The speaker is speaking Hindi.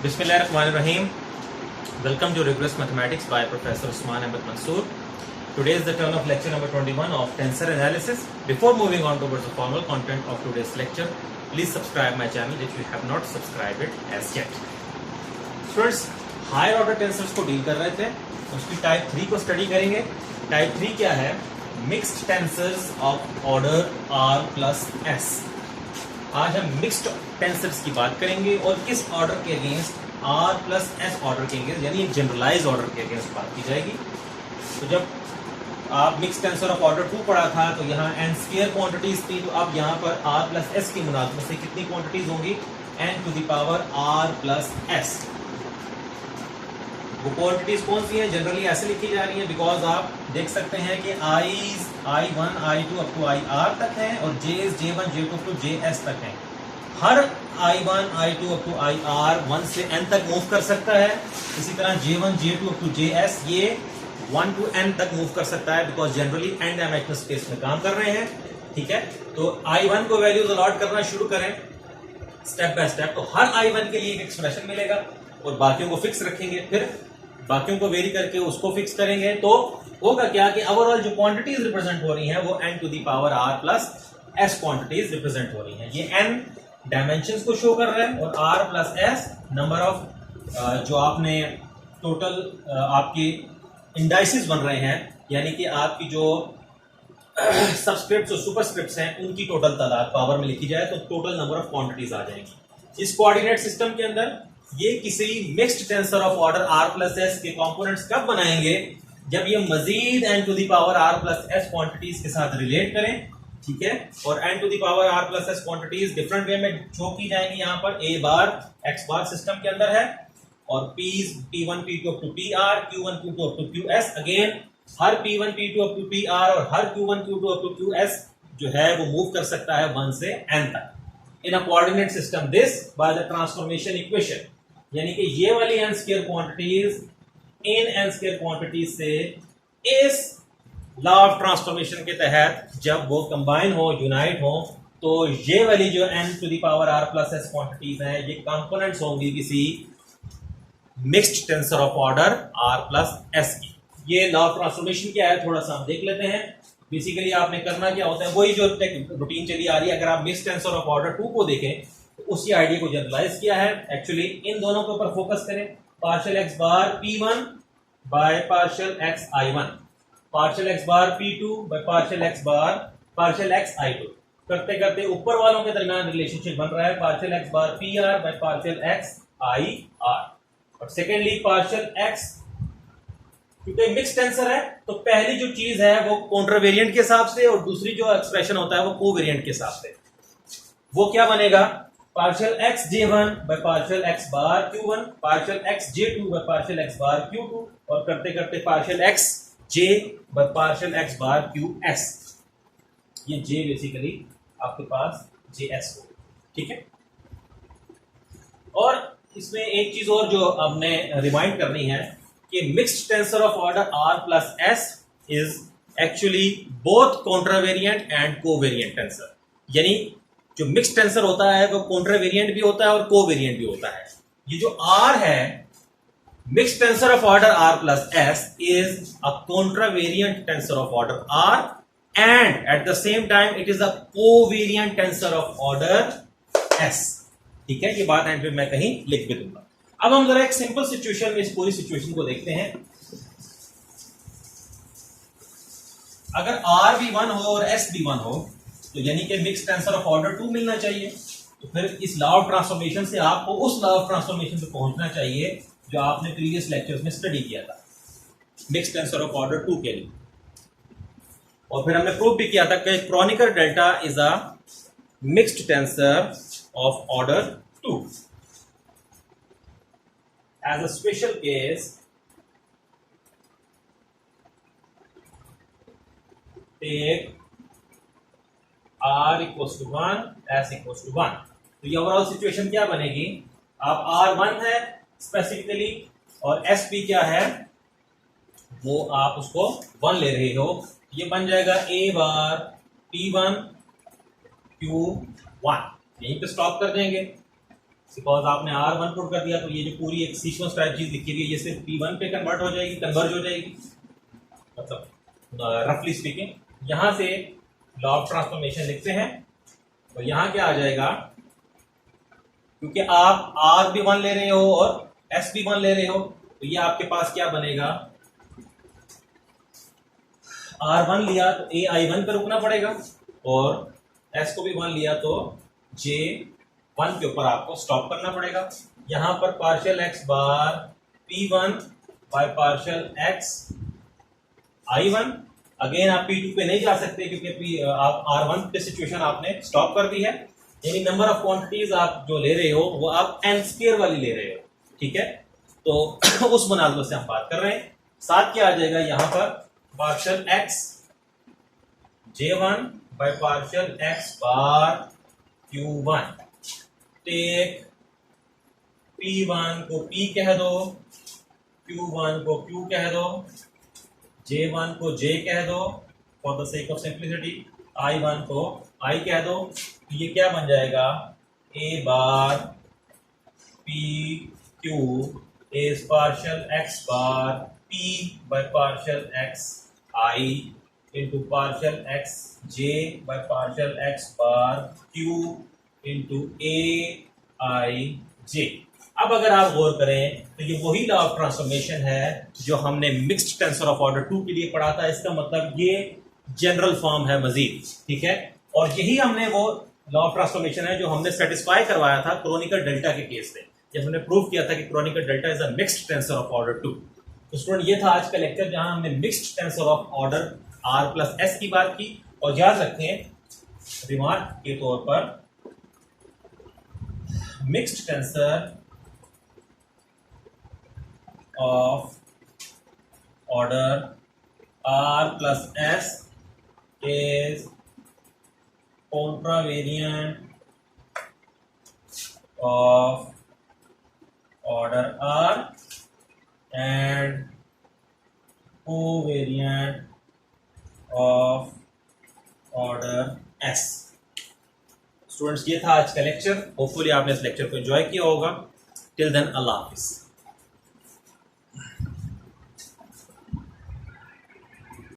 Bismillahirrahmanirrahim. Welcome to Rigorous Mathematics by Professor Usman Ahmed Mansoor. Today is the turn of lecture number 21 of tensor analysis. Before moving on towards the formal content of today's lecture, please subscribe my channel if you have not subscribed it as yet. Students, higher order tensors को डील कर रहे थे, उसकी टाइप 3 को स्टडी करेंगे. टाइप 3 क्या है? Mixed tensors of order r plus s. आज हम मिक्स्ड टेंसर्स की बात करेंगे और किस ऑर्डर के against r plus s order के अगेंस्ट यानी एक जनरलाइज ऑर्डर के अगेंस्ट बात की जाएगी. तो जब आप मिक्स्ड टेंसर ऑफ ऑर्डर 2 पढ़ा था तो यहाँ n स्क्वायर क्वांटिटीज थी, तो अब यहाँ पर r प्लस s की मुनासिबत से कितनी क्वांटिटीज होंगी? n to the power r plus s. वो क्वांटिटीज कौन सी हैं? जनरली ऐसे लिखी जा रही है बिकॉज आप देख सकते हैं कि i1 i2 up to ir तक हैं और j's j1 j2 up to js तक हैं. हर i1 i2 up to ir 1 से n तक मूव कर सकता है. इसी तरह j1 j2 up to js ये 1 टू n तक मूव कर सकता है because generally n dimensional space में काम कर रहे हैं. ठीक है, तो i1 को वैल्यूज अलॉट करना शुरू करें स्टेप बाय स्टेप. तो हर i1 के लिए एक एक्सप्रेशन मिलेगा और बाकियों को फिक्स रखेंगे, फिर बाकियों को वेरी करके उसको फिक्स करेंगे. तो होगा क्या कि ओवरऑल जो क्वांटिटीज रिप्रेजेंट हो रही हैं वो n to the power r plus s quantities represent हो रही हैं. ये n डायमेंशंस को शो कर रहा है और r plus s number of जो आपने टोटल आपकी इंडाइसिस बन रहे हैं, यानी कि आपकी जो सबस्क्रिप्ट्स और सुपरस्क्रिप्ट्स हैं उनकी टोटल तादाद पावर में लिखी जाए तो टोटल नंबर ऑफ क्वांटिटीज आ जाएंगी. इस कोऑर्डिनेट सिस्टम के अंदर ये किसी mixed tensor of order r plus s के कंपोनेंट्स कब बनाएंगे? जब ये मजीद n to the power r plus s quantities के साथ रिलेट करें. ठीक है, और n to the power r plus s quantities different way में शो की जाएंगी. यहाँ पर a bar x bar system के अंदर है और p1 p2 up to pr, q1 q2 up to qs. Again हर p1 p2 up to pr और हर q1 q2 up to qs जो है वो मूव कर सकता है 1 से n तक in a coordinate system. This by the transformation equation, यानी कि ये वाली n square quantities in n square quantities से इस लॉ ऑफ ट्रांसफॉर्मेशन के तहत जब वो कंबाइन हो, यूनाइट हो, तो ये वाली जो n to the power r plus s quantities हैं ये कंपोनेंट्स होंगी किसी mixed tensor of order r plus s की. ये लॉ ऑफ ट्रांसफॉर्मेशन क्या है थोड़ा सा हम देख लेते हैं. बेसिकली आपने करना क्या होता है, वही जो रूटीन चली आ रही है. अगर आप मिक्स्ड टेंसर ऑफ ऑर्डर 2 को देखें उसी आइडिया को जनरलाइज किया है. एक्चुअली इन दोनों के ऊपर फोकस करें. पार्शियल x बार p1 bye partial x i1, partial x बार p2 बाय पार्शियल x बार पार्शियल x i2. करते करते ऊपर वालों के दरमियान रिलेशनशिप बन रहा है पार्शियल x बार pr bye partial x ir. और सेकेंडली पार्शियल x, क्योंकि मिक्स टेंसर है तो पहली जो चीज है वो कॉन्ट्रावेरिएंट के हिसाब से और दूसरी जो एक्सप्रेशन होता है वो कोवेरिएंट के हिसाब से. वो क्या बनेगा? Partial x j1 by partial x बार q1, partial x j2 bye partial x बार q2 और करते करते partial x j bye partial x बार qs. ये j बेसिकली आपके पास js हो. ठीक है, और इसमें एक चीज और जो हमने रिमाइंड करनी है कि mixed tensor of order r plus s is actually both contravariant and covariant tensor. यानी जो मिक्स्ड टेंसर होता है वो कॉन्ट्रावेरिएंट भी होता है और कोवेरिएंट भी होता है. ये जो r है mixed tensor of order r plus s is a contravariant tensor of order r and at the same time it is a covariant tensor of order s. ठीक है, ये बात एंड पे मैं कहीं लिख भी दूंगा. अब हम जरा एक सिंपल सिचुएशन में इस पूरी सिचुएशन को देखते हैं. अगर r भी 1 हो और s भी 1 हो तो यानी कि मिक्स टेंसर ऑफ ऑर्डर 2 मिलना चाहिए. तो फिर इस लॉ ऑफ ट्रांसफॉर्मेशन से आपको उस लॉ ऑफ ट्रांसफॉर्मेशन पे पहुंचना चाहिए जो आपने प्रीवियस लेक्चर्स में स्टडी किया था मिक्स टेंसर ऑफ ऑर्डर 2 के लिए. और फिर हमने प्रूव भी किया था कि Kronecker delta is a mixed tensor of order 2. As a special case take r equals to 1, s equals to 1. तो ये ओवरऑल सिचुएशन क्या बनेगी? आप r1 है स्पेसिफिकली और s भी क्या है वो आप उसको 1 ले रहे हो. ये बन जाएगा a बार p1 q1. यहीं पे स्टॉप कर देंगे. बिकॉज आपने R1 पुट कर दिया, तो ये जो पूरी एक सीक्वेंस टाइप चीज लिखी हुई है ये सिर्फ P1 पे कन्वर्ट हो जाएगी, कन्वर्ज हो जाएगी, मतलब रफली स्पीकिंग। यहां से लॉ ऑफ ट्रांसफॉर्मेशन लिखते हैं, तो यहां क्या आ जाएगा, क्योंकि आप R भी 1 ले रहे हो और S भी 1 ले रहे हो, तो ये आपके पास क्या बनेगा, R1 लिया तो AI1 पे रुकना पड़ेगा, और S को भी 1 लिया तो J1 के ऊपर आपको स्टॉप करना पड़ेगा। यहां पर पार्शियल x बार P1 bye partial x I1, again आप P2 पे नहीं जा सकते क्योंकि आप R1 पे सिचुएशन आपने स्टॉप कर दी है, यानी नंबर ऑफ क्वांटिटीज आप जो ले रहे हो वो आप n स्क्वायर वाली ले रहे हो, ठीक है। तो उस मुनासबत से हम बात कर रहे हैं। साथ क्या आ जाएगा यहाँ पर, partial x J1 by partial x बार Q1, टेक P1 को P कह दो, Q1 को Q कह दो, J1 को J कह दो for the sake of simplicity, I1 को I कह दो, तो ये क्या बन जाएगा, A bar P Q is partial x bar P by partial x I into partial x J by partial x bar Q into A I J। अब अगर आप गौर करें तो ये वही लॉ ऑफ ट्रांसफॉर्मेशन है जो हमने मिक्स्ड टेंसर ऑफ ऑर्डर 2 के लिए पढ़ा था। इसका मतलब ये जनरल फॉर्म है मजीद, ठीक है। और यही हमने वो लॉ ऑफ ट्रांसफॉर्मेशन है जो हमने सेटिस्फाई करवाया था क्रोनिकल डेल्टा के केस में, जब हमने प्रूव किया था कि chronicle delta is a mixed tensor of order 2। तो स्टूडेंट ये था आज का लेक्चर जहां हमने mixed tensor of order R plus S की बात की। और याद रखें रिमार्क के तौर पर, mixed tensor of order R plus S is contravariant of order R and covariant of order S। Students ये था आज का लेक्चर, होपफुली आपने इस लेक्चर को एंजॉय किया होगा। टिल देन अल्लाह हाफिज।